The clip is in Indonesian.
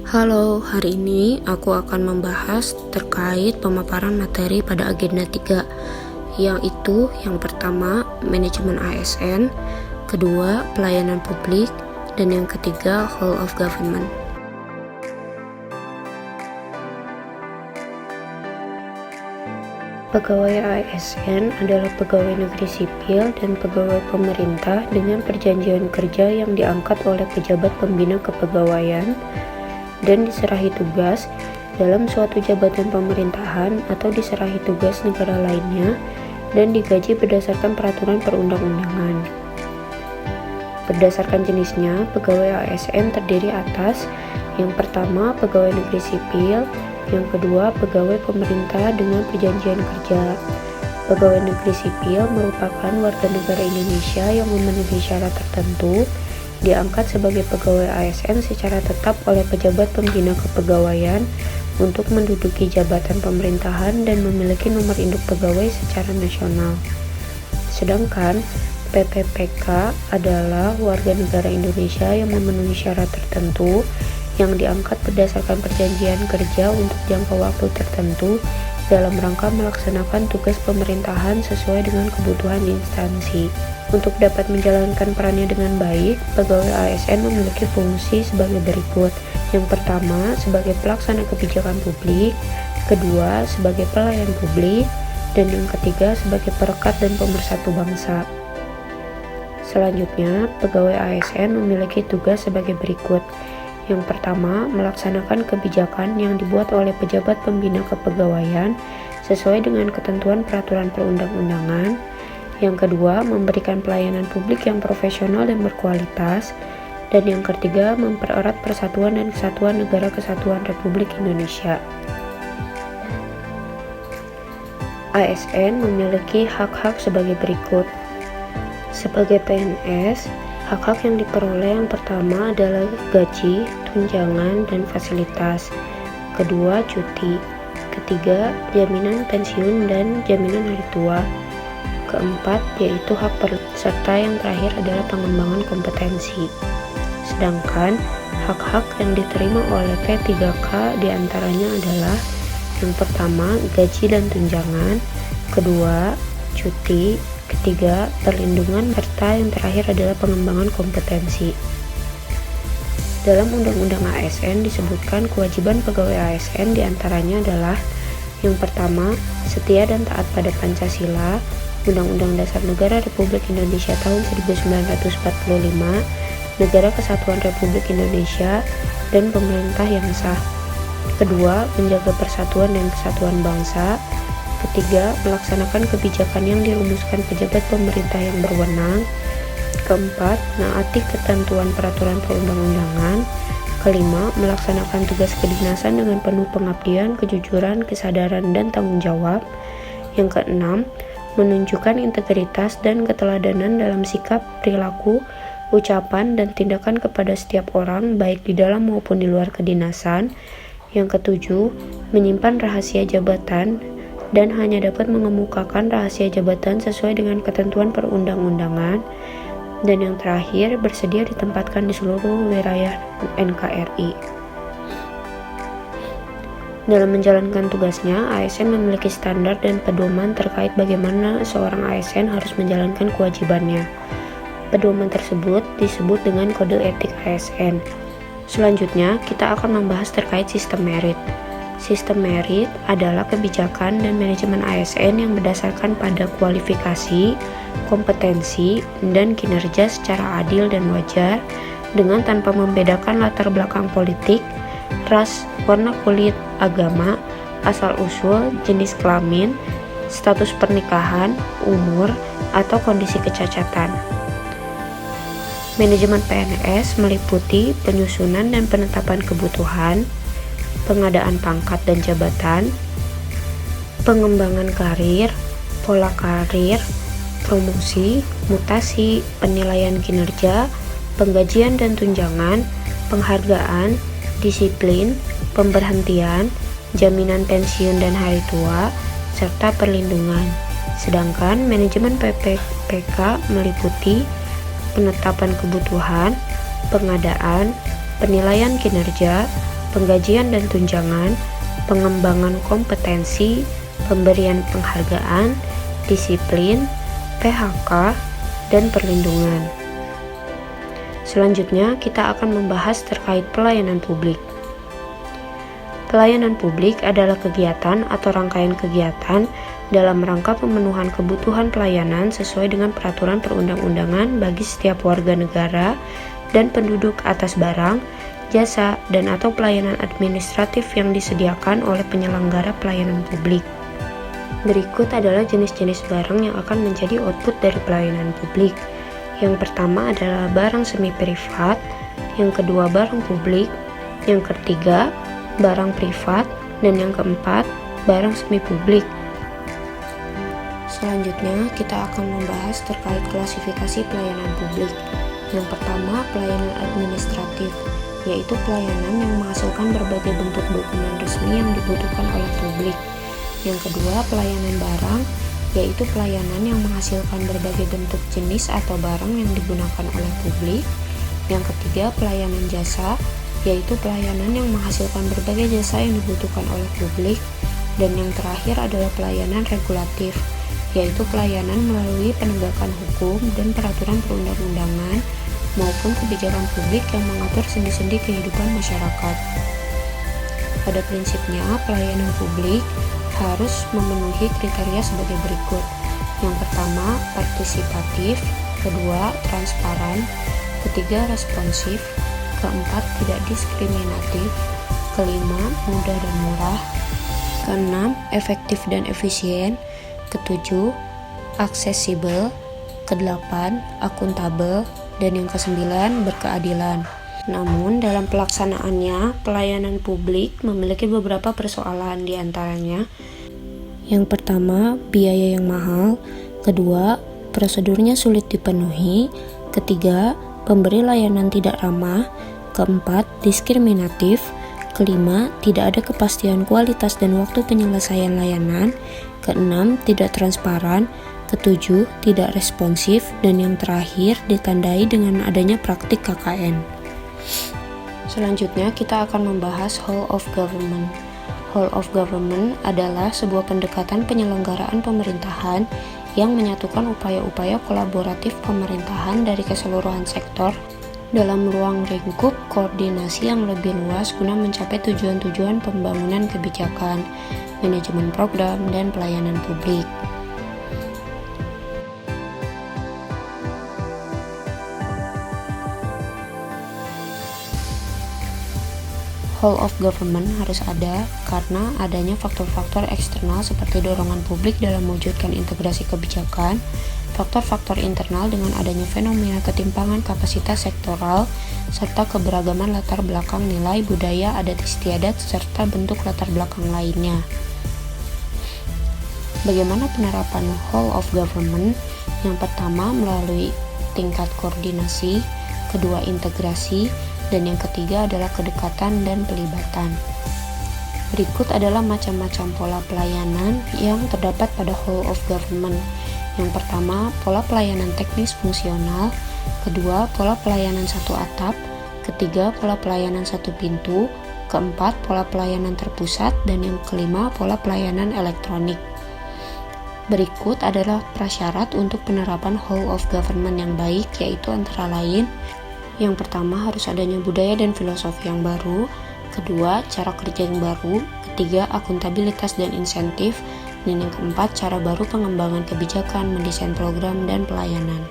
Halo, hari ini aku akan membahas terkait pemaparan materi pada agenda 3, yaitu yang pertama, manajemen ASN, kedua, pelayanan publik, dan yang ketiga, whole of government. Pegawai ASN adalah pegawai negeri sipil dan pegawai pemerintah dengan perjanjian kerja yang diangkat oleh pejabat pembina kepegawaian dan diserahi tugas dalam suatu jabatan pemerintahan atau diserahi tugas negara lainnya dan digaji berdasarkan peraturan perundang-undangan. Berdasarkan jenisnya, pegawai ASN terdiri atas yang pertama, pegawai negeri sipil, yang kedua, pegawai pemerintah dengan perjanjian kerja. Pegawai negeri sipil merupakan warga negara Indonesia yang memenuhi syarat tertentu, diangkat sebagai pegawai ASN secara tetap oleh pejabat pembina kepegawaian untuk menduduki jabatan pemerintahan dan memiliki nomor induk pegawai secara nasional. Sedangkan PPPK adalah warga negara Indonesia yang memenuhi syarat tertentu yang diangkat berdasarkan perjanjian kerja untuk jangka waktu tertentu dalam rangka melaksanakan tugas pemerintahan sesuai dengan kebutuhan instansi. Untuk dapat menjalankan perannya dengan baik, pegawai ASN memiliki fungsi sebagai berikut. Yang pertama, sebagai pelaksana kebijakan publik, kedua, sebagai pelayan publik, dan yang ketiga, sebagai perekat dan pemersatu bangsa. Selanjutnya, pegawai ASN memiliki tugas sebagai berikut. Yang pertama, melaksanakan kebijakan yang dibuat oleh pejabat pembina kepegawaian sesuai dengan ketentuan peraturan perundang-undangan. Yang kedua, memberikan pelayanan publik yang profesional dan berkualitas. Dan yang ketiga, mempererat persatuan dan kesatuan Negara Kesatuan Republik Indonesia. ASN memiliki hak-hak sebagai berikut. Sebagai PNS, hak-hak yang diperoleh yang pertama adalah gaji, tunjangan, dan fasilitas. Kedua, cuti. Ketiga, jaminan pensiun dan jaminan hari tua. Keempat, yaitu hak serta yang terakhir adalah pengembangan kompetensi. Sedangkan hak-hak yang diterima oleh P3K diantaranya adalah yang pertama, gaji dan tunjangan. Kedua, cuti. Ketiga, perlindungan, serta yang terakhir adalah pengembangan kompetensi. Dalam Undang-Undang ASN disebutkan kewajiban pegawai ASN diantaranya adalah yang pertama, setia dan taat pada Pancasila, Undang-Undang Dasar Negara Republik Indonesia tahun 1945, Negara Kesatuan Republik Indonesia, dan pemerintah yang sah. Kedua, menjaga persatuan dan kesatuan bangsa. Ketiga, melaksanakan kebijakan yang dirumuskan pejabat pemerintah yang berwenang. Keempat, menaati ketentuan peraturan perundang-undangan. Kelima, melaksanakan tugas kedinasan dengan penuh pengabdian, kejujuran, kesadaran, dan tanggung jawab. Yang keenam, menunjukkan integritas dan keteladanan dalam sikap, perilaku, ucapan, dan tindakan kepada setiap orang, baik di dalam maupun di luar kedinasan. Yang ketujuh, menyimpan rahasia jabatan dan hanya dapat mengemukakan rahasia jabatan sesuai dengan ketentuan perundang-undangan. Dan yang terakhir, bersedia ditempatkan di seluruh wilayah NKRI. Dalam menjalankan tugasnya, ASN memiliki standar dan pedoman terkait bagaimana seorang ASN harus menjalankan kewajibannya. Pedoman tersebut disebut dengan Kode Etik ASN. Selanjutnya, kita akan membahas terkait sistem merit. Sistem merit adalah kebijakan dan manajemen ASN yang berdasarkan pada kualifikasi, kompetensi, dan kinerja secara adil dan wajar dengan tanpa membedakan latar belakang politik, ras, warna kulit, agama, asal-usul, jenis kelamin, status pernikahan, umur, atau kondisi kecacatan. Manajemen PNS meliputi penyusunan dan penetapan kebutuhan, pengadaan pangkat dan jabatan, pengembangan karir, pola karir, promosi, mutasi, penilaian kinerja, penggajian dan tunjangan, penghargaan, disiplin, pemberhentian, jaminan pensiun dan hari tua, serta perlindungan. Sedangkan manajemen PPPK meliputi penetapan kebutuhan, pengadaan, penilaian kinerja, penggajian dan tunjangan, pengembangan kompetensi, pemberian penghargaan, disiplin, PHK, dan perlindungan. Selanjutnya, kita akan membahas terkait pelayanan publik. Pelayanan publik adalah kegiatan atau rangkaian kegiatan dalam rangka pemenuhan kebutuhan pelayanan sesuai dengan peraturan perundang-undangan bagi setiap warga negara dan penduduk atas barang, jasa, dan atau pelayanan administratif yang disediakan oleh penyelenggara pelayanan publik. Berikut adalah jenis-jenis barang yang akan menjadi output dari pelayanan publik. Yang pertama adalah barang semi privat, yang kedua barang publik, yang ketiga barang privat, dan yang keempat barang semi publik. Selanjutnya kita akan membahas terkait klasifikasi pelayanan publik. Yang pertama, pelayanan administratif, yaitu pelayanan yang menghasilkan berbagai bentuk dokumen resmi yang dibutuhkan oleh publik. Yang kedua, pelayanan barang, yaitu pelayanan yang menghasilkan berbagai bentuk jenis atau barang yang digunakan oleh publik. Yang ketiga, pelayanan jasa, yaitu pelayanan yang menghasilkan berbagai jasa yang dibutuhkan oleh publik. Dan yang terakhir adalah pelayanan regulatif, yaitu pelayanan melalui penegakan hukum dan peraturan perundang-undangan maupun kebijakan publik yang mengatur sendi-sendi kehidupan masyarakat. Pada prinsipnya, pelayanan publik harus memenuhi kriteria sebagai berikut. Yang pertama, partisipatif, kedua, transparan, ketiga, responsif, keempat, tidak diskriminatif, kelima, mudah dan murah, keenam, efektif dan efisien, ketujuh, aksesibel, kedelapan, akuntabel, dan yang kesembilan, berkeadilan. Namun, dalam pelaksanaannya, pelayanan publik memiliki beberapa persoalan di antaranya. Yang pertama, biaya yang mahal, kedua, prosedurnya sulit dipenuhi, ketiga, pemberi layanan tidak ramah, keempat, diskriminatif, kelima, tidak ada kepastian kualitas dan waktu penyelesaian layanan, keenam, tidak transparan, ketujuh, tidak responsif, dan yang terakhir ditandai dengan adanya praktik KKN. Selanjutnya kita akan membahas whole of government. Whole of government adalah sebuah pendekatan penyelenggaraan pemerintahan yang menyatukan upaya-upaya kolaboratif pemerintahan dari keseluruhan sektor dalam ruang lingkup koordinasi yang lebih luas guna mencapai tujuan-tujuan pembangunan kebijakan, manajemen program, dan pelayanan publik. Whole of government harus ada karena adanya faktor-faktor eksternal seperti dorongan publik dalam mewujudkan integrasi kebijakan, faktor-faktor internal dengan adanya fenomena ketimpangan kapasitas sektoral, serta keberagaman latar belakang nilai, budaya, adat istiadat, serta bentuk latar belakang lainnya. Bagaimana penerapan whole of government? Yang pertama melalui tingkat koordinasi, kedua integrasi, dan yang ketiga adalah kedekatan dan pelibatan. Berikut adalah macam-macam pola pelayanan yang terdapat pada whole of government. Yang pertama, pola pelayanan teknis fungsional, kedua, pola pelayanan satu atap, ketiga, pola pelayanan satu pintu, keempat, pola pelayanan terpusat, dan yang kelima, pola pelayanan elektronik. Berikut adalah prasyarat untuk penerapan whole of government yang baik, yaitu antara lain: yang pertama, harus adanya budaya dan filosofi yang baru, kedua, cara kerja yang baru, ketiga, akuntabilitas dan insentif, dan yang keempat, cara baru pengembangan kebijakan, mendesain program, dan pelayanan.